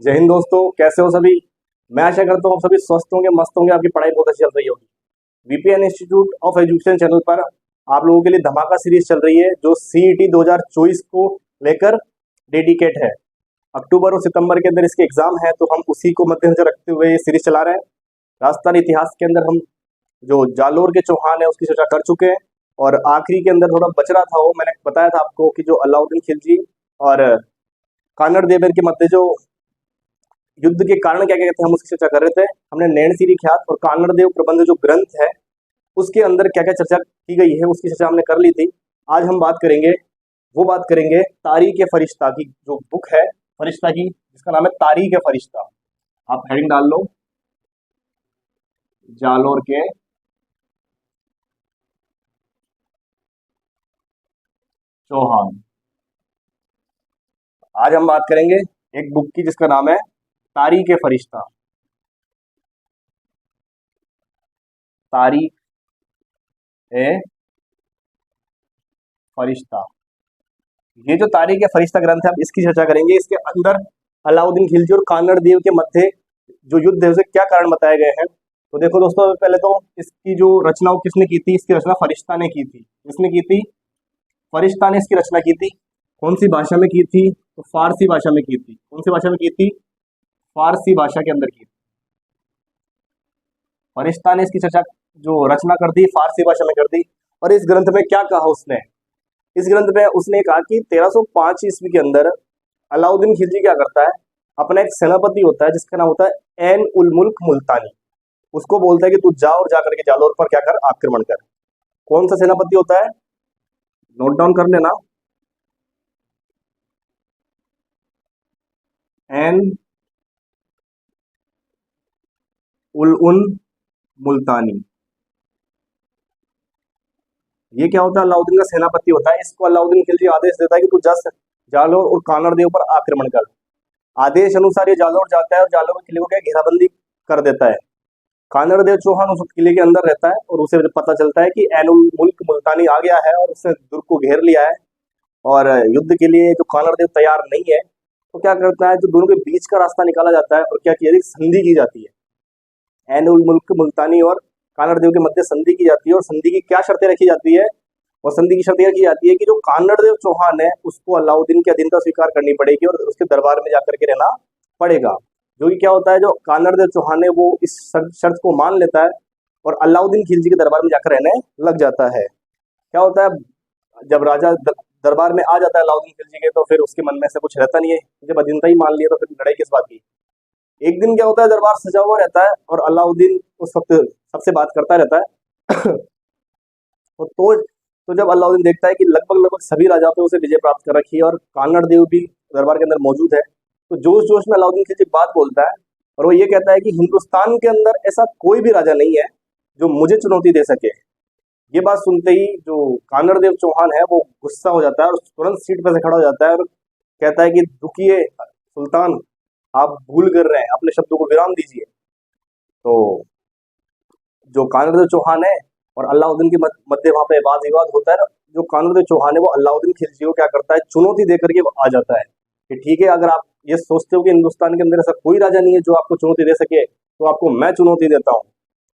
जय हिंद दोस्तों, कैसे हो सभी। मैं आशा करता हूँ आप सभी स्वस्थ होंगे, मस्त होंगे, आपकी पढ़ाई बहुत अच्छी चल रही होगी। VPN institute of education channel पर आप लोगों के लिए धमाका सीरीज चल रही है जो सीईटी 2024 को लेकर डेडिकेट है। अक्टूबर और सितंबर के अंदर इसके एग्जाम है, तो हम उसी को मद्देनजर रखते हुए ये सीरीज चला रहे हैं। राजस्थान इतिहास के अंदर हम जो जालोर के चौहान है उसकी चर्चा कर चुके हैं, और आखिरी के अंदर थोड़ा बच रहा था वो मैंने बताया था आपको कि जो अलाउद्दीन खिलजी और कानड़ देवर के मध्य जो युद्ध के कारण क्या क्या थे हम उसकी चर्चा कर रहे थे। हमने नैणसीरी ख्यात और कानड़ देव प्रबंध जो ग्रंथ है उसके अंदर क्या क्या चर्चा की गई है उसकी चर्चा हमने कर ली थी। आज हम बात करेंगे तारीख ए फरिश्ता की, जो बुक है फरिश्ता की, जिसका नाम है तारीख ए फरिश्ता। आप हेडिंग डाल लो, जालोर के चौहान। आज हम बात करेंगे एक बुक की जिसका नाम है तारीख ए फरिश्ता। तारीख ए फरिश्ता, ये जो तारीख ए फरिश्ता ग्रंथ है हम इसकी चर्चा करेंगे। इसके अंदर अलाउद्दीन खिलजी और कानड़ देव के मध्य जो युद्ध है उसे क्या कारण बताए गए हैं। तो देखो दोस्तों, पहले तो इसकी जो रचना वो किसने की थी, इसकी रचना फरिश्ता ने की थी। किसने की थी? फरिश्ता ने इसकी रचना की थी। कौन सी भाषा में की थी? तो फारसी भाषा में की थी। कौन सी भाषा में की थी? फारसी भाषा के अंदर की थी। फरिश्ता ने इसकी चर्चा जो रचना कर दी फारसी भाषा में कर दी। और इस ग्रंथ में क्या कहा उसने? इस ग्रंथ में उसने कहा कि 1305 ईस्वी के अंदर अलाउद्दीन खिलजी क्या करता है, अपना एक सेनापति होता है जिसका नाम होता है एन उल मुल्क मुल्तानी। उसको बोलता है कि तू जा और जा करके जालोर पर क्या कर, आक्रमण कर। कौन सा सेनापति होता है? नोट डाउन कर लेना, एन उल उन मुल्तानी। ये क्या होता है? अलाउद्दीन का सेनापति होता है। इसको अलाउद्दीन खिलजी आदेश देता है कि तू जालोर और कानड़ देव पर आक्रमण कर। आदेश अनुसार ये जालोर जाता है और जालोर के किले को क्या घेराबंदी कर देता है। कानड़ देव चौहान उस किले के अंदर रहता है और उसे पता चलता है कि एनुल मुल्क मुल्तानी आ गया है और उसने दुर्ग को घेर लिया है और युद्ध के लिए जो कानड़ देव तैयार नहीं है। तो क्या करता है, जो दोनों के बीच का रास्ता निकाला जाता है और क्या किया जाती है, संधि की जाती है। एनुल मुल्क मुल्तानी और कानड़ देव के मध्य संधि की जाती है। और संधि की क्या शर्तें रखी जाती है? और संधि की शर्त यह की जाती है कि जो कानड़ देव चौहान है उसको अलाउद्दीन की अधीनता स्वीकार करनी पड़ेगी और उसके दरबार में जाकर के रहना पड़ेगा। जो कि क्या होता है, जो कानड़ देव चौहान है वो इस शर्त को मान लेता है और अलाउद्दीन खिलजी के दरबार में जाकर रहने लग जाता है। क्या होता है, जब राजा दरबार में आ जाता है अलाउद्दीन खिलजी के, तो फिर उसके मन में से कुछ रहता नहीं है। जब अधीनता ही मान लिया तो फिर लड़ाई किस बात की। एक दिन क्या होता है, दरबार सजा हुआ रहता है और अलाउद्दीन उस वक्त सबसे बात करता रहता है तो जब अलाउद्दीन देखता है कि लगभग सभी राजाओं पे उसे विजय प्राप्त कर रखी है और कानड़ देव भी दरबार के अंदर मौजूद है, तो जोश जोश में अलाउद्दीन खिलजी बात बोलता है और वो ये कहता है कि हिंदुस्तान के अंदर ऐसा कोई भी राजा नहीं है जो मुझे चुनौती दे सके। ये बात सुनते ही जो कानड़ देव चौहान है वो गुस्सा हो जाता है और तुरंत सीट पर से खड़ा हो जाता है और कहता है कि रुकिए सुल्तान, आप भूल कर रहे हैं, अपने शब्दों को विराम दीजिए। तो जो कानड़ देव चौहान है और अलाउद्दीन के मध्य वहां पे वाद विवाद होता है। जो कानड़ देव चौहान है वो अलाउद्दीन खिलजी को क्या करता है, चुनौती देकर के आ जाता है कि ठीक है, अगर आप ये सोचते हो कि हिंदुस्तान के अंदर ऐसा कोई राजा नहीं है जो आपको चुनौती दे सके, तो आपको मैं चुनौती देता हूँ,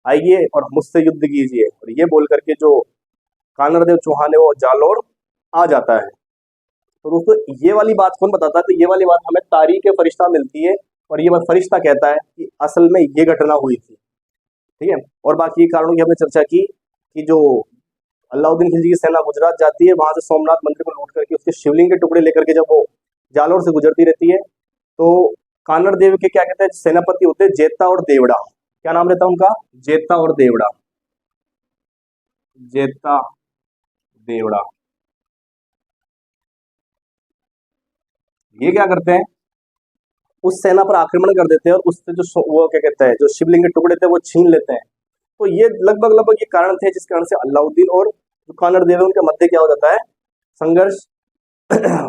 आइए और मुझसे युद्ध कीजिए। और ये बोल करके जो कानड़ देव चौहान है वो जालोर आ जाता है। तो दोस्तों, ये वाली बात कौन बताता है? तो ये वाली बात हमें तारीख ए फरिश्ता मिलती है और ये बात फरिश्ता कहता है कि असल में ये घटना हुई थी। ठीक है, और बाकी कारणों की हमने चर्चा की कि जो अलाउद्दीन खिलजी की सेना गुजरात जाती है, वहां से सोमनाथ मंदिर को लूट करके उसके शिवलिंग के टुकड़े लेकर के जब वो जालोर से गुजरती रहती है, तो कानड़ देव के क्या कहते हैं सेनापति होते हैं जेता और देवड़ा। क्या नाम रहता है उनका? जेता और देवड़ा। जेता देवड़ा ये क्या करते हैं, उस सेना पर आक्रमण कर देते हैं और उससे जो वो क्या कहते हैं जो शिवलिंग के टुकड़े थे वो छीन लेते हैं। तो ये लगभग ये कारण थे जिस कारण से अलाउद्दीन और जो कानड़ देव है उनके मध्य क्या हो जाता है, संघर्ष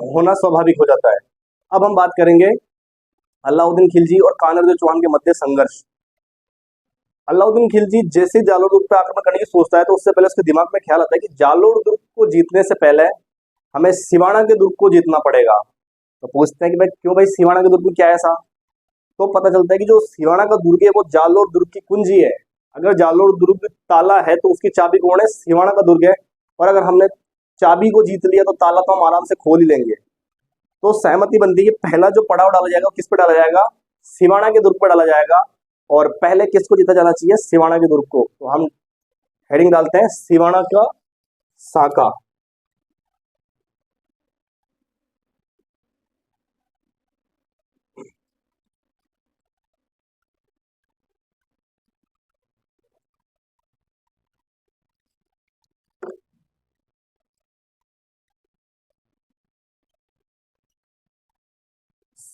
होना स्वाभाविक हो जाता है। अब हम बात करेंगे अलाउद्दीन खिलजी और कानड़ देव चौहान के मध्य संघर्ष। अलाउद्दीन खिलजी जैसे जालोर दुर्ग पर आक्रमण करने की सोचता है तो उससे पहले उसके दिमाग में ख्याल आता है कि जालोर दुर्ग को जीतने से पहले हमें सिवाना के दुर्ग को जीतना पड़ेगा। तो पूछते हैं कि भाई क्यों भाई, सिवाना के दुर्ग में क्या है ऐसा? तो पता चलता है कि जो सिवाना का दुर्ग है वो जालोर दुर्ग की कुंजी है। अगर जालोर दुर्ग ताला है तो उसकी चाबी कौन है? सिवाना का दुर्ग है। और अगर हमने चाबी को जीत लिया तो ताला तो हम आराम से खोल ही लेंगे। तो सहमति बनती है कि पहला जो पड़ाव डाला जाएगा वो किस पे डाला जाएगा? सिवाना के दुर्ग पर डाला जाएगा। और पहले किसको जीता जाना चाहिए? सिवाना के दुर्ग को। तो हम हेडिंग डालते हैं सिवाना का साका।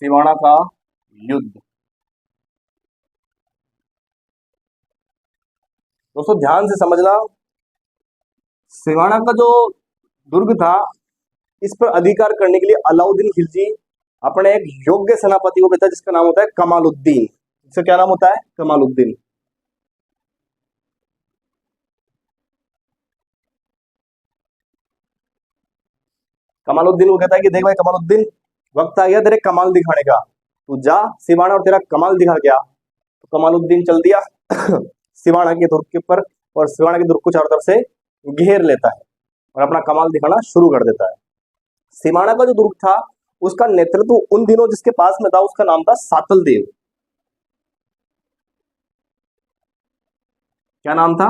सिवाना का युद्ध। दोस्तों ध्यान से समझना, सिवाना का जो दुर्ग था इस पर अधिकार करने के लिए अलाउद्दीन खिलजी अपने एक योग्य सेनापति को भेजा जिसका नाम होता है कमालुद्दीन। इसका क्या नाम होता है? कमालुद्दीन। कमालुद्दीन को कहता है कि देख भाई कमालुद्दीन, वक्त आ गया तेरे कमाल दिखाने का, तू जा सिवाना और तेरा कमाल दिखा गया। तो कमालुद्दीन चल दिया सिवाना के दुर्ग के ऊपर और सिवाना के दुर्ग को चारों तरफ से घेर लेता है और अपना कमाल दिखाना शुरू कर देता है। सिवाना का जो दुर्ग था उसका नेतृत्व उन दिनों जिसके पास में था उसका नाम था सातल देव। क्या नाम था?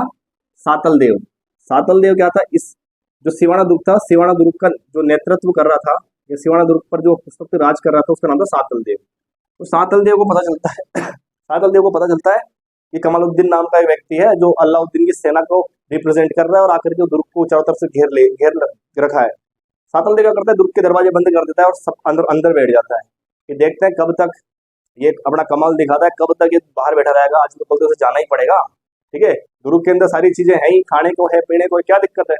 सातल देव। सातल देव क्या था? इस जो सिवाना दुर्ग था, सिवाना दुर्ग का जो नेतृत्व कर रहा था, ये सिवाना दुर्ग पर जो उस वक्त राज कर रहा था उसका नाम था सातल देव। तो सातल देव को पता चलता है सातल देव को पता चलता है कि कमालुद्दीन नाम का एक व्यक्ति है जो अलाउद्दीन की सेना को रिप्रेजेंट कर रहा है और आकर के दुर्ग को चारों तरफ से घेर रखा है। सातल देव क्या करता है? दुर्ग के दरवाजे बंद कर देता है और सब अंदर अंदर बैठ जाता है कि देखते हैं कब तक ये अपना कमाल दिखाता है, कब तक ये बाहर बैठा रहेगा, आज तो कल तो उसे जाना ही पड़ेगा। ठीक है, दुर्ग के अंदर सारी चीजें हैं ही, खाने को है, पीने को है, क्या दिक्कत है?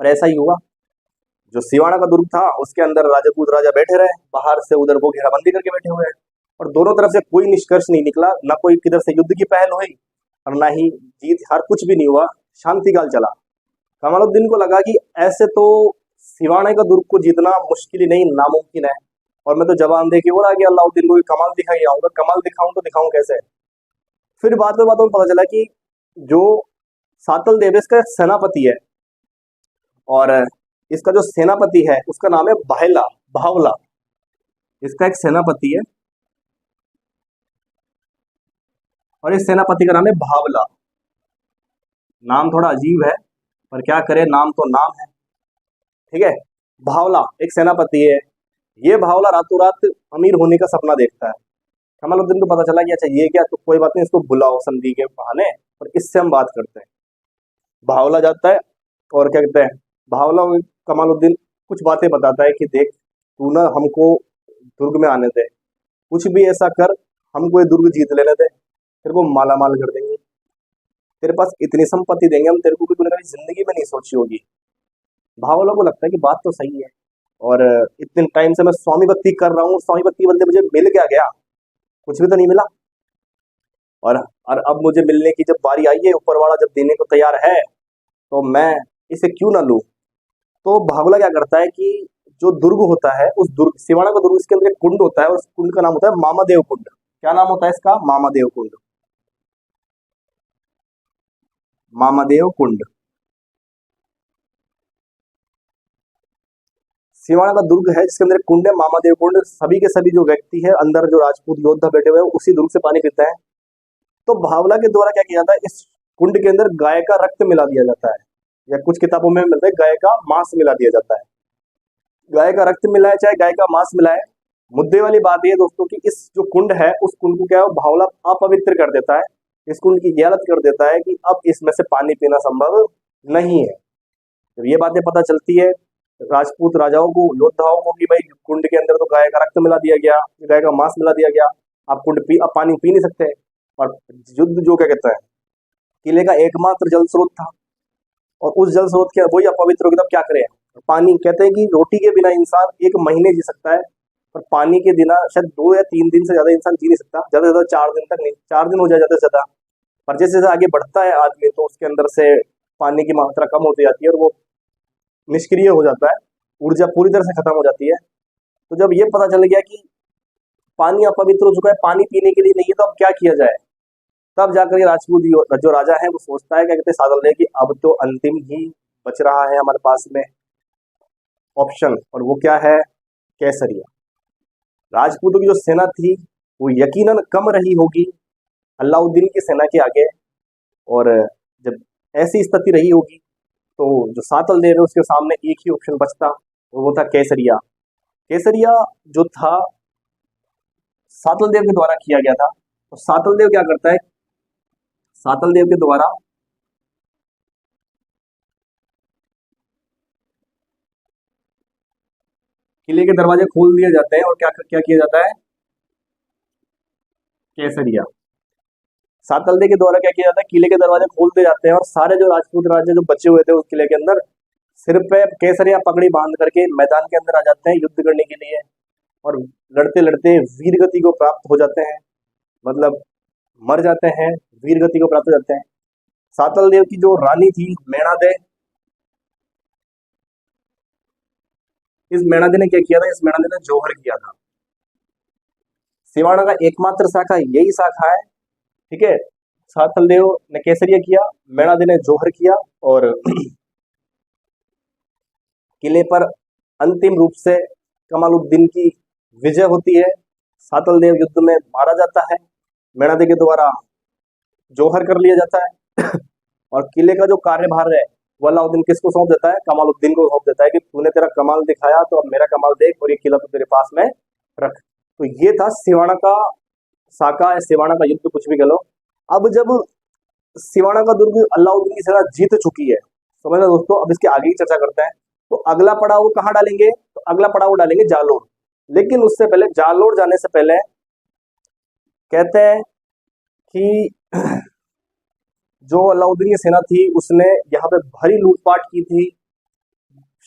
और ऐसा ही हुआ। जो सिवाना का दुर्ग था उसके अंदर राजपूत राजा बैठे रहे, बाहर से उधर वो घेराबंदी करके बैठे हुए हैं और दोनों तरफ से कोई निष्कर्ष नहीं निकला, ना कोई किधर से युद्ध की पहल हुई और ना ही जीत हार, कुछ भी नहीं हुआ, शांति काल चला। कमालुद्दीन को लगा कि ऐसे तो सिवाना का दुर्ग को जीतना मुश्किल ही नहीं नामुमकिन है और मैं तो जवान दे के और आगे अलाउद्दीन को कमाल दिखाई आऊंगा, कमाल दिखाऊं तो दिखाऊं कैसे? फिर बाद में पता चला कि जो सातल देव इसका सेनापति है और इसका जो सेनापति है उसका नाम है भावला। इसका एक सेनापति है और इस सेनापति का नाम है भावला। नाम थोड़ा अजीब है पर क्या करे, नाम तो नाम है। ठीक है, भावला एक सेनापति है। ये भावला रातों रात अमीर होने का सपना देखता है। कमालुद्दीन को पता चला कि अच्छा ये क्या, तो कोई बात नहीं, इसको बुलाओ संधि के बहाने और इससे हम बात करते हैं। भावला जाता है और क्या कहते हैं, भावला कमालुद्दीन कुछ बातें बताता है कि देख तू ना हमको दुर्ग में आने दे, कुछ भी ऐसा कर, हमको ये दुर्ग जीत लेने दे, तेरे को माला माल कर देंगे, तेरे पास इतनी संपत्ति देंगे हम तेरे को कि तूने कभी जिंदगी में नहीं सोची होगी। भावला को लगता है कि बात तो सही है और इतने टाइम से मैं स्वामी भक्ति कर रहा हूँ, स्वामी भक्ति बदले मुझे मिल क्या गया? कुछ भी तो नहीं मिला। और अब मुझे मिलने की जब बारी आई है, ऊपर वाला जब देने को तैयार है तो मैं इसे क्यों ना लूं। तो भावला क्या करता है कि जो दुर्ग होता है, उस दुर्ग सिवाना का दुर्ग, इसके अंदर एक कुंड होता है और उस कुंड का नाम होता है मामादेव कुंड। क्या नाम होता है इसका? मामादेव कुंड। मामादेव कुंड सिवाना का दुर्ग है जिसके अंदर एक कुंड है, मामादेव कुंड। सभी के सभी जो व्यक्ति है अंदर, जो राजपूत योद्धा बैठे हुए हैं, उसी दुर्ग से पानी पीता है। तो भावला के द्वारा क्या किया जाता है, इस कुंड के अंदर गाय का रक्त मिला दिया जाता है, या कुछ किताबों में मिलता है गाय का मांस मिला दिया जाता है। गाय का रक्त मिलाए चाहे गाय का मांस मिलाए, मुद्दे वाली बात यह दोस्तों कि इस जो कुंड है उस कुंड को क्या है, भावला अपवित्र कर देता है, इस कुंड की गैरत कर देता है कि अब इसमें से पानी पीना संभव नहीं है। जब ये बातें पता चलती है राजपूत राजाओं को, योद्धाओं को कि भाई कुंड के अंदर तो गाय का रक्त मिला दिया गया, गाय का मांस मिला दिया गया, आप अब पानी पी नहीं सकते। और युद्ध जो क्या कहता है, किले का एकमात्र जल स्रोत था और उस जल स्रोत के वही अपवित्र हो गया, तब क्या करें? पानी, कहते हैं कि रोटी के बिना इंसान 1 महीने जी सकता है पर पानी के बिना शायद 2 या 3 दिन से ज्यादा इंसान जी नहीं सकता, ज्यादा से ज्यादा 4 दिन तक नहीं, 4 दिन हो जाए ज्यादा से ज्यादा। पर जैसे जैसे आगे बढ़ता है आदमी तो उसके अंदर से पानी की मात्रा कम होती जाती है और वो निष्क्रिय हो जाता है, ऊर्जा पूरी तरह से खत्म हो जाती है। तो जब ये पता चल गया कि पानी अपवित्र हो चुका है, पानी पीने के लिए नहीं है, तो अब क्या किया जाए। तब जाकर ये राजपूत जो राजा है वो सोचता है, क्या कहते हैं, सादल कि अब तो अंतिम ही बच रहा है हमारे पास में ऑप्शन, और वो क्या है, केसरिया। राजपूतों की जो सेना थी वो यकीनन कम रही होगी अलाउद्दीन की सेना के आगे, और जब ऐसी स्थिति रही होगी तो जो सातल देव है उसके सामने एक ही ऑप्शन बचता, और वो था केसरिया। केसरिया जो था सातल देव के द्वारा किया गया था। तो सातल देव क्या करता है, सातल देव के द्वारा किले के दरवाजे खोल दिए जाते हैं, और क्या क्या किया जाता है, केसरिया। सातल देव के द्वारा क्या किया जाता है, किले के दरवाजे खोल दिए जाते हैं, और सारे जो राजपूत राजा जो बचे हुए थे उस किले के अंदर सिर पे केसरिया पगड़ी बांध करके मैदान के अंदर आ जाते हैं युद्ध करने के लिए, और लड़ते लड़ते वीर गति को प्राप्त हो जाते हैं, मतलब मर जाते हैं, वीर गति को प्राप्त हो जाते हैं। सातल देव की जो रानी थी मैणादे, इस मैणादे ने क्या किया था, इस मैणादे ने जौहर किया था। सिवाना का एकमात्र शाखा यही शाखा है, ठीक है। सातल देव ने केसरिया किया, मैणादे ने जौहर किया, और किले पर अंतिम रूप से कमालुद्दीन की विजय होती है। सातल देव युद्ध में मारा जाता है, मैणादे के द्वारा जौहर कर लिया जाता है और किले का जो कार्यभार है वो अलाउद्दीन किसको सौंप देता है, कमालुद्दीन को सौंप देता है कि तूने तेरा कमाल दिखाया तो अब मेरा कमाल देख, और ये किला तो तेरे पास में रख। तो ये था सिवाना का साका, सिवाना का युद्ध, कुछ भी कह लो। अब जब सिवाना का दुर्ग अलाउद्दीन की सेना जीत चुकी है, समझना दोस्तों, अब इसके आगे की चर्चा करते हैं। तो अगला पड़ाव कहाँ डालेंगे, तो अगला पड़ाव डालेंगे जालोर। लेकिन उससे पहले, जालोर जाने से पहले कहते हैं कि जो अलाउद्दीन की सेना थी उसने यहाँ पे भारी लूटपाट की थी,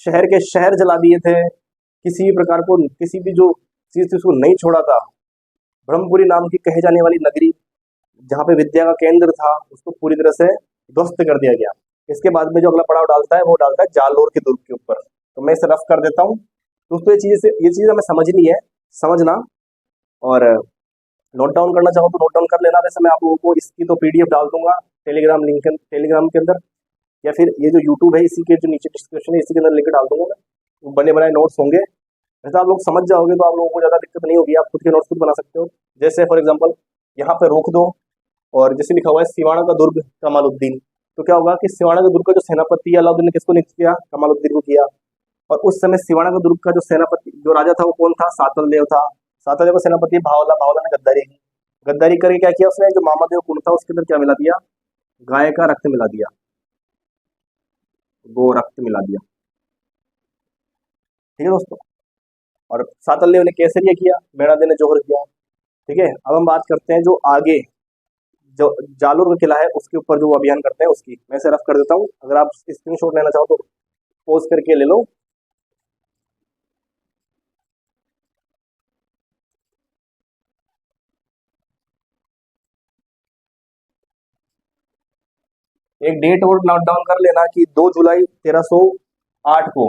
शहर के शहर जला दिए थे, किसी भी प्रकार को, किसी भी जो चीज थी उसको नहीं छोड़ा था। ब्रह्मपुरी नाम की कहे जाने वाली नगरी जहाँ पे विद्या का केंद्र था उसको पूरी तरह से ध्वस्त कर दिया गया। इसके बाद में जो अगला पड़ाव डालता है वो डालता है जालोर के दुर्ग के ऊपर। तो मैं इसे रफ कर देता हूँ दोस्तों, ये चीज हमें समझनी है, समझना, और नोट डाउन करना चाहो तो नोट डाउन कर लेना। वैसे मैं आप लोगों को इसकी तो पीडीएफ डाल दूंगा टेलीग्राम लिंक, टेलीग्राम के अंदर, या फिर ये जो यूट्यूब है इसी के जो नीचे डिस्क्रिप्शन है इसी के अंदर लिंक डाल दूंगा मैं, बने बनाए नोट्स होंगे। वैसे आप लोग समझ जाओगे तो आप लोगों को ज़्यादा दिक्कत नहीं होगी, आप खुद के नोट्स खुद बना सकते हो। जैसे फॉर एग्जाम्पल यहाँ पे रोक दो, और जैसे लिखा हुआ है सिवाना का दुर्ग कमालुद्दीन, तो क्या होगा कि सिवाना का दुर्ग का जो सेनापति है अलाउद्दीन ने किसको नियुक्त किया, कमालुद्दीन को किया। और उस समय सिवाना का दुर्ग का जो सेनापति, जो राजा था वो कौन था, सातल देव था। सातल देव का सेनापति भावला, भावला ने गद्दारी की, गद्दारी करके क्या किया उसने, जो मामादेव कुंड था उसके अंदर क्या मिला दिया, गाय का रक्त मिला दिया, गो रक्त मिला दिया, ठीक है दोस्तों। और सातल देव ने केसरिया किया, मैणादे ने जौहर किया, ठीक है। अब हम बात करते हैं जो आगे जो जालोर का किला है उसके ऊपर जो अभियान करते हैं उसकी, मैं इसे रफ कर देता हूँ। अगर आप स्क्रीनशॉट लेना चाहो तो पोज करके ले लो। एक डेट और नोट डाउन कर लेना कि 2 जुलाई 1308 को,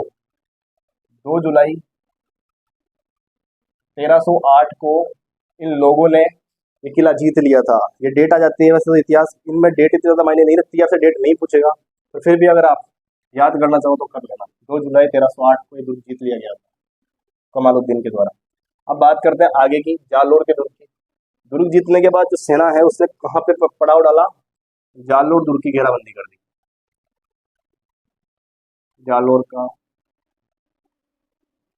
2 जुलाई 1308 को इन लोगों ने ये किला जीत लिया था। ये डेट आ जाती है, वैसे तो इतिहास इनमें डेट इतनी ज्यादा मायने नहीं रखती, आपसे डेट नहीं पूछेगा, तो फिर भी अगर आप याद करना चाहो तो कर लेना। 2 जुलाई 1308 को ये दुर्ग जीत लिया गया था कमालुद्दीन के द्वारा। अब बात करते हैं आगे की, जालोर के दुर्ग की। दुर्ग जीतने के बाद जो सेना है उसने कहाँ पे पड़ाव डाला, जालोर दुर्ग की घेराबंदी कर दी, जालोर का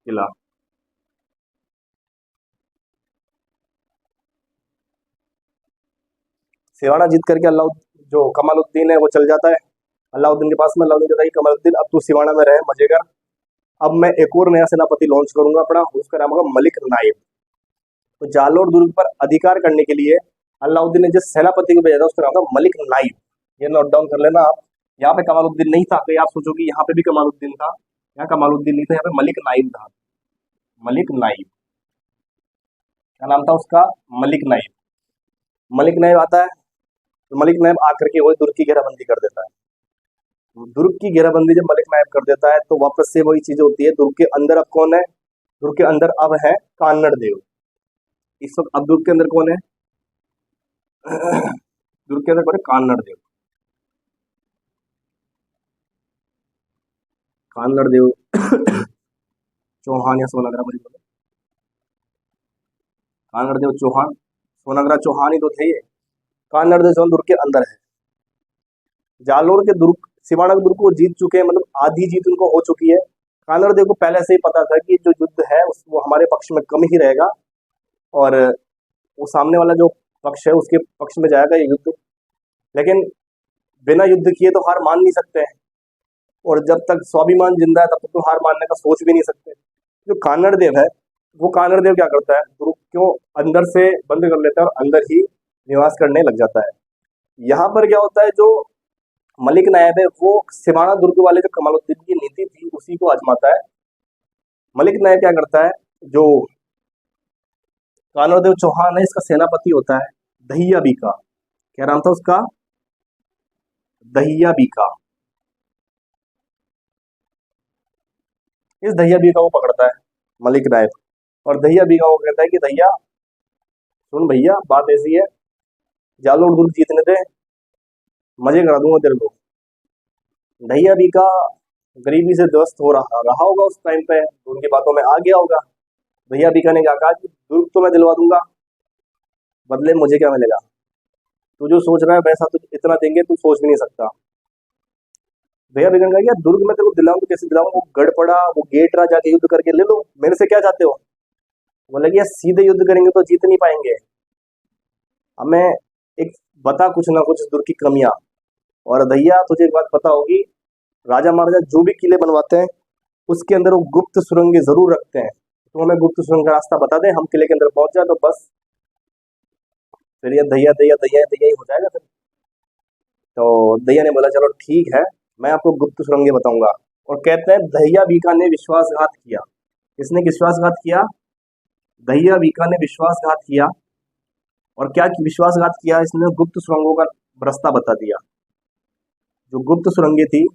किला। सिवाना जीत करके जो कमालुद्दीन है वो चल जाता है अलाउद्दीन के पास में। अलाउद्दीन कहता है कि कमालुद्दीन अब तू सिवाना में रहे, मजे कर, अब मैं एक और नया सेनापति लॉन्च करूंगा अपना, उसका नाम होगा मलिक नाइब। तो जालोर दुर्ग पर अधिकार करने के लिए अलाउद्दीन ने जिस सेनापति को भेजा था उसका नाम था मलिक नाइब। ये नोट डाउन कर लेना आप। यहाँ पे कमालुद्दीन नहीं था, तो आप सोचोगे यहाँ पे भी कमालुद्दीन था, यहाँ कमालुद्दीन नहीं था, यहाँ पे मलिक नाइब था। मलिक नाइब, क्या नाम था उसका, मलिक नाइब। मलिक नाइब आता है, तो मलिक नाइब आकर के वो दुर्ग की घेराबंदी कर देता है। दुर्ग की घेराबंदी जब मलिक नाइब कर देता है तो वापस से वही चीज होती है, दुर्ग के अंदर अब कौन है, दुर्ग के अंदर अब है कान्नड़ देव। इस वक्त अब दुर्ग के अंदर कौन है? दुर्ग के अंदर कौन है? कान्नड़ देव। कान्नड़ देव चौहान या सोनाग्रा, मुझे बोलो। कान्नड़ देव चौहान, सोनाग्रा चौहान ही तो थे ये। कान्नड़ देव चौहान दुर्ग के अंदर है। जालोर के दुर्ग, सिवाना के दुर्ग को जीत चुके हैं, मतलब आधी जीत उनको हो चुकी है। कान्नड़ देव को पहले से ही पता था कि जो युद्ध है वो हमारे पक्ष में कम ही रहेगा, और वो सामने वाला जो पक्ष है उसके पक्ष में जाएगा ये युद्ध। लेकिन बिना युद्ध किए तो हार मान नहीं सकते हैं, और जब तक स्वाभिमान जिंदा है तब तक तो हार मानने का सोच भी नहीं सकते। जो कान्नड़ देव है, वो कान्नड़ देव क्या करता है, दुर्ग को अंदर से बंद कर लेता है और अंदर ही निवास करने लग जाता है। यहाँ पर क्या होता है, जो मलिक नायब है वो सिवाना दुर्ग वाले जो कमालुद्दीन की नीति थी उसी को आजमाता है। मलिक नायब क्या करता है, जो कान्नड़ देव चौहान है इसका सेनापति होता है दहिया बीका। क्या नाम था उसका? दहिया बीका। इस दहिया बीका को पकड़ता है मलिक नायब, और दहिया बीका को कहता है कि दहिया सुन भैया, बात ऐसी है, जालोर दुर्ग जीतने दे, मजे करा दूंगा तेरे को। दहिया बीका गरीबी से ध्वस्त हो रहा होगा उस टाइम पे, उनकी बातों में आ गया होगा। दहिया बीका ने क्या कहा कि दुर्ग तो मैं दिलवा दूंगा, बदले में मुझे क्या मिलेगा? तू जो सोच रहा है वैसा तो इतना देंगे तू सोच भी नहीं सकता। भैया बीका ने कहा यार दुर्ग में तेरे को दिलाऊं तो कैसे दिलाऊं, वो गढ़ पड़ा, वो गेट रहा, जाके युद्ध करके ले लो, मेरे से क्या चाहते हो? बोले कि यार सीधे युद्ध करेंगे तो जीत नहीं पाएंगे, हमें एक बता कुछ ना कुछ दुर्ग की कमियां। और दहिया तुझे एक बात पता होगी, राजा महाराजा जो भी किले बनवाते हैं उसके अंदर वो गुप्त सुरंगें जरूर रखते हैं, तो हमें गुप्त सुरंग का रास्ता बता दे, हम किले के अंदर पहुंच जाए तो बस फिर ये दहिया दहिया दहिया दहिया ही हो जाएगा फिर। तो दहिया ने बोला चलो ठीक है, मैं आपको गुप्त सुरंगें बताऊंगा। और कहते हैं दहिया बीका ने विश्वासघात किया। किसने विश्वासघात किया? दहिया बीका ने विश्वासघात किया। और क्या विश्वासघात किया? इसने गुप्त सुरंगों का रास्ता बता दिया। जो गुप्त सुरंगें थी,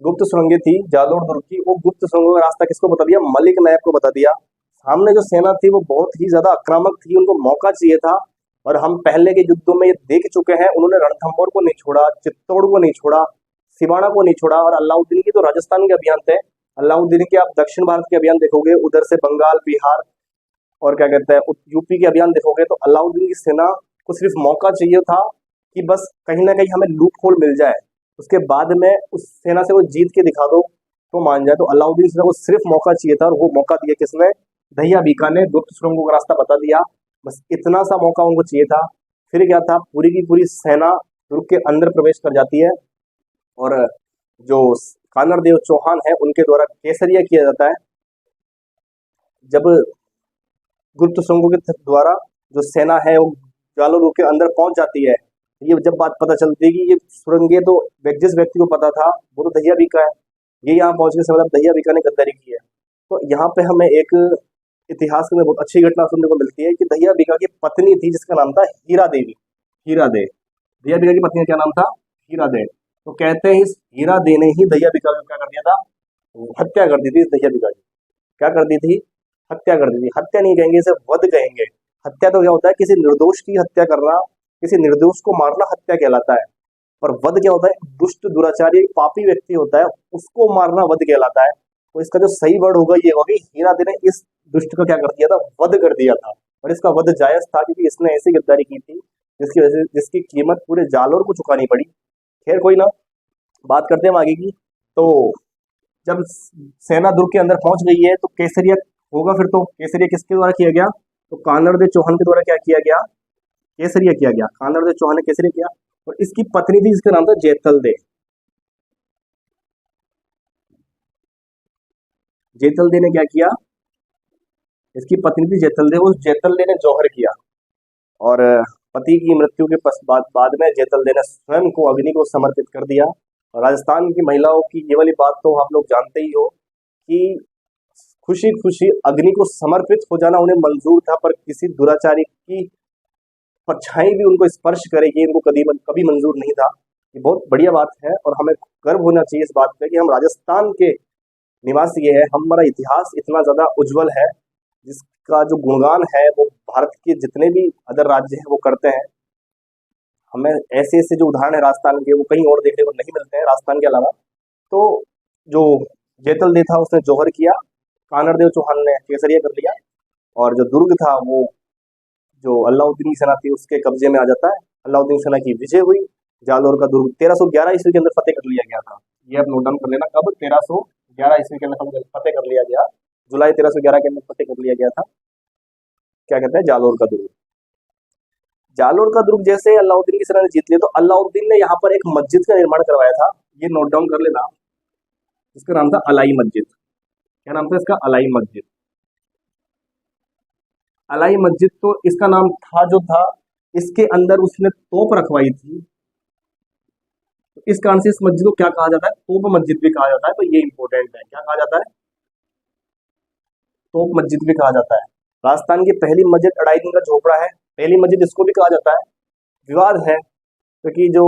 गुप्त सुरंगें थी जालोर दुर्ग की, वो गुप्त सुरंगों का रास्ता किसको बता दिया? मलिक नायब को बता दिया। सामने जो सेना थी वो बहुत ही ज्यादा आक्रामक थी, उनको मौका चाहिए था, और हम पहले के युद्धों में ये देख चुके हैं, उन्होंने रणथंभौर को नहीं छोड़ा, चित्तौड़ को नहीं छोड़ा, सिवाना को नहीं छोड़ा। और अलाउद्दीन की तो राजस्थान के अभियान थे, अलाउद्दीन के आप दक्षिण भारत के अभियान देखोगे, उधर से बंगाल, बिहार और क्या कहते हैं यूपी के अभियान देखोगे, तो अलाउद्दीन की सेना को सिर्फ मौका चाहिए था कि बस कहीं ना कहीं हमें लूप होल मिल जाए, उसके बाद में उस सेना से वो जीत के दिखा दो तो मान जाए। तो अलाउद्दीन सेना को सिर्फ मौका चाहिए था, और वो मौका दिया किसने? दहिया बीका ने। गुप्त सुरंगों का रास्ता बता दिया, बस इतना सा मौका उनको चाहिए था। फिर क्या था, पूरी की पूरी सेना दुर्ग के अंदर प्रवेश कर जाती है, और जो कान्नड़ देव चौहान है उनके द्वारा केसरिया किया जाता है। जब गुप्त सुरंगों के द्वारा जो सेना है वो जालोर दुर्ग के अंदर पहुंच जाती है, ये जब बात पता चलती है कि ये सुरंगें तो जिस व्यक्ति को पता था वो तो दहिया बीका है, ये यहाँ पहुंच के समझ दहिया बीका ने गद्दारी की है। तो यहाँ पे हमें एक इतिहास में बहुत अच्छी घटना सुनने को मिलती है कि दहिया बीका की पत्नी थी जिसका नाम था हीरा देवी। हीरा दे, दहिया बीका की पत्नी का क्या नाम था? हीरा दे। तो कहते हैं इस हीरा दे ने ही दहिया बीका को क्या कर दिया था? हत्या कर दी थी इस दहिया बीका की। क्या कर दी थी? हत्या कर दी थी। हत्या नहीं कहेंगे, इसे वध कहेंगे। हत्या तो क्या होता है, किसी निर्दोष की हत्या करना, किसी निर्दोष को मारना हत्या कहलाता है। और वध क्या होता है? दुष्ट, दुराचारी, पापी व्यक्ति होता है उसको मारना वध कहलाता है। तो इसका जो सही वर्ड होगा ये होगा, हीरा दे ने इस दुष्ट का क्या कर दिया था? वध कर दिया था। और इसका वध जायज था क्योंकि इसने ऐसी गद्दारी की थी जिसकी वजह से जिसकी कीमत पूरे जालोर को चुकानी पड़ी। खैर कोई ना, बात करते हैं हम आगे की। तो जब सेना दुर्ग के अंदर पहुंच गई है तो केसरिया होगा, फिर तो केसरिया किसके द्वारा किया गया? तो कान्नड़ देव चौहान के द्वारा क्या किया गया? केसरिया किया गया। कान्नड़ देव चौहान ने केसरिया किया, और इसकी पत्नी थी जिसका नाम था जेतल दे। जेतल दे ने क्या किया? इसकी पत्नी थी जेतल दे, उस जेतल दे ने जौहर किया, और पति की मृत्यु के बाद में जेतल दे ने स्वयं को अग्नि को समर्पित कर दिया। और राजस्थान की महिलाओं की ये वाली बात तो आप लोग जानते ही हो कि खुशी खुशी अग्नि को समर्पित हो जाना उन्हें मंजूर था, पर किसी दुराचारी की परछाई भी उनको स्पर्श करेगी, इनको कभी कभी मंजूर नहीं था। ये बहुत बढ़िया बात है और हमें गर्व होना चाहिए इस बात पे कि हम राजस्थान के निवासी है, हमारा इतिहास इतना ज़्यादा उज्जवल है, जिसका जो गुणगान है वो भारत के जितने भी अदर राज्य हैं वो करते हैं। हमें ऐसे ऐसे जो उदाहरण है राजस्थान के वो कहीं और देखने को नहीं मिलते हैं राजस्थान के अलावा। तो जो जैतल देव था उसने जौहर किया, कानड़देव चौहान ने केसरिया कर लिया, और जो दुर्ग था वो जो अलाउद्दीन की सेना थी उसके कब्जे में आ जाता है। अलाउद्दीन सेना की विजय हुई, जालौर का दुर्ग 1311 ईस्वी के अंदर फतेह कर लिया गया था। ये आप नोट डाउन कर लेना, कब 1311 ईस्वी के अंदर फतेह कर लिया गया, जुलाई 1311 के अंदर फतेह कर लिया गया था, क्या कहते हैं, जालौर का दुर्ग। जालौर का दुर्ग जैसे अलाउद्दीन की सेना ने जीत लिया, तो अलाउद्दीन ने यहाँ पर एक मस्जिद का निर्माण करवाया था, ये नोट डाउन कर लेना, इसका नाम था अलाई मस्जिद। क्या नाम था इसका? अलाई मस्जिद। अलाई मस्जिद तो इसका नाम था जो था, इसके अंदर उसने तोप रखवाई थी, तो इस कारण से इस मस्जिद को क्या कहा जाता है? तोप मस्जिद भी कहा जाता है। तो ये इंपॉर्टेंट है, क्या कहा जाता है? तोप मस्जिद भी कहा जाता है। राजस्थान की पहली मस्जिद अढ़ाई दिन का झोपड़ा है, पहली मस्जिद इसको भी कहा जाता है। विवाद है क्योंकि जो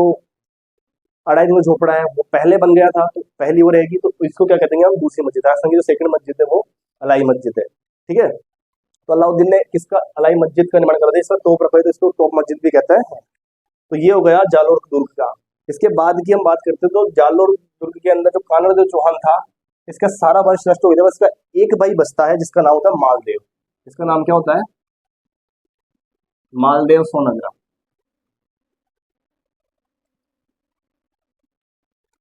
अढ़ाई दिन का झोपड़ा है वो पहले बन गया था, तो पहली वो रहेगी, तो इसको क्या कहते हैं हम? दूसरी मस्जिद। राजस्थान की जो सेकंड मस्जिद है वो अलाई मस्जिद है, ठीक है। तो अलाउद्दीन ने किसका अलाई मस्जिद का निर्माण कर दिया, इसका तोप रखवाई, तो इसको तोप मस्जिद भी कहते हैं। तो ये हो गया जालौर दुर्ग का। इसके बाद की हम बात करते हैं, तो जालौर दुर्ग के अंदर जो कानड़देव चौहान था, इसका सारा वंश नष्ट हो गया, बस इसका एक भाई बचता है जिसका नाम होता है मालदेव। इसका नाम क्या होता है? मालदेव सोनग्रा।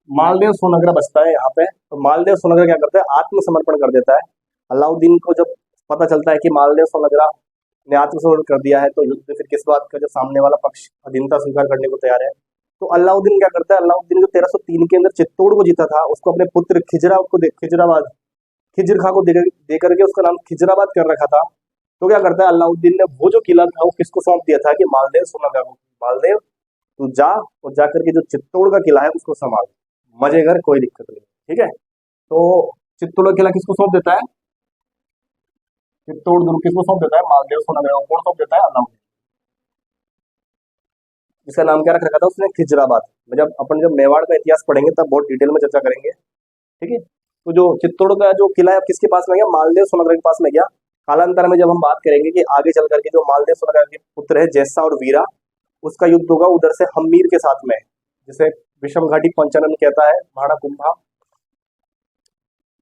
मालदेव सोनग्रा बचता है यहाँ पे। तो मालदेव सोनग्रा क्या करता है? आत्मसमर्पण कर देता है। अलाउद्दीन को जब पता चलता है कि मालदेव सोनग्रा ने आत्मसमर्पण कर दिया है, तो युद्ध फिर किस बात का? जो सामने वाला पक्ष अधीनता स्वीकार करने को तैयार है। तो अलाउद्दीन क्या करता है? अलाउद्दीन जो 1303 के अंदर चित्तौड़ को जीता था, उसको अपने पुत्र खिजराबाद खिजर खां को दे करके उसका नाम खिजराबाद कर रखा था। तो क्या करता है अलाउद्दीन ने? वो जो किला था वो किसको सौंप दिया था? कि मालदेव सोनग्रा को। मालदेव तू जा और जा करके जो चित्तौड़ का किला है उसको संभाल, मजे कर, कोई दिक्कत नहीं, ठीक है। तो चित्तौड़ का किला किसको सौंप देता है? चित्तौड़ दुर्ग किसको सौंप देता है? मालदेव सोनग्रा को। कौन सौंप देता है? अलाउद्दीन। इसका नाम क्या रख रखा था उसने? खिजराबाद। जब मेवाड़ का इतिहास पढ़ेंगे तब बहुत डिटेल में चर्चा करेंगे, ठीक है। तो जो चित्तौड़ का जो किला है किसके पास में गया? मालदेव सोनग्रा के पास में गया। कालांतर में जब हम बात करेंगे कि आगे चल करके जो मालदेव सोनग्रा के पुत्र है जैसा और वीरा, उसका युद्ध होगा उधर से हम्मीर के साथ में, जिसे विषम घाटी पंचानन कहता है, महाड़ा कुंभा,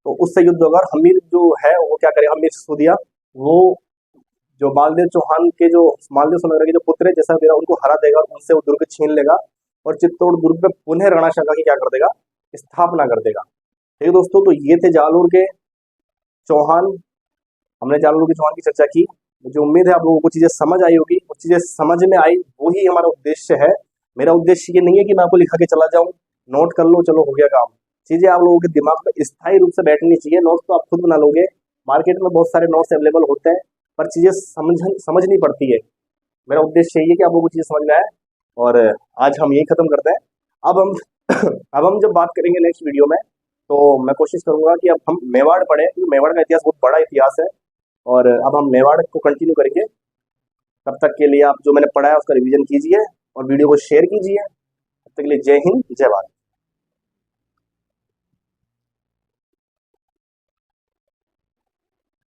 तो उससे युद्ध होगा। और हम्मीर जो है वो क्या करेगा? हम्मीर सिसोदिया, वो जो मालदेव चौहान के जो मालदेव सोनग्रा के जो पुत्र है जैसा वीरा, उनको हरा देगा, उनसे वो दुर्ग छीन लेगा और चित्तौड़ दुर्ग पे पुनः राणा शंका की क्या कर देगा? स्थापना कर देगा। ठीक है दोस्तों, तो ये थे जालौर के चौहान। हमने जालौर के चौहान की चर्चा की। मुझे उम्मीद है आप लोगों को चीजें समझ आई होगी, कुछ चीजें समझ में आई, वही हमारा उद्देश्य है। मेरा उद्देश्य ये नहीं है कि मैं आपको लिखा के चला जाऊं, नोट कर लो चलो हो गया काम। चीजें आप लोगों के दिमाग में स्थायी रूप से बैठनी चाहिए। नोट्स तो आप खुद बना लोगे, मार्केट में बहुत सारे नोट्स अवेलेबल होते हैं, पर चीजें समझनी पड़ती है। मेरा उद्देश्य यही है कि आप लोगों को चीजें समझ में आए, और आज हम यही खत्म करते हैं। अब हम अब हम जब बात करेंगे नेक्स्ट वीडियो में, तो मैं कोशिश करूंगा कि अब हम मेवाड़ पढ़ें, क्योंकि मेवाड़ का इतिहास बहुत बड़ा इतिहास है, और अब हम मेवाड़ को कंटिन्यू करेंगे। तब तक के लिए आप जो मैंने पढ़ा है उसका रिवीजन कीजिए और वीडियो को शेयर कीजिए। तब तक के लिए जय हिंद, जय भारत।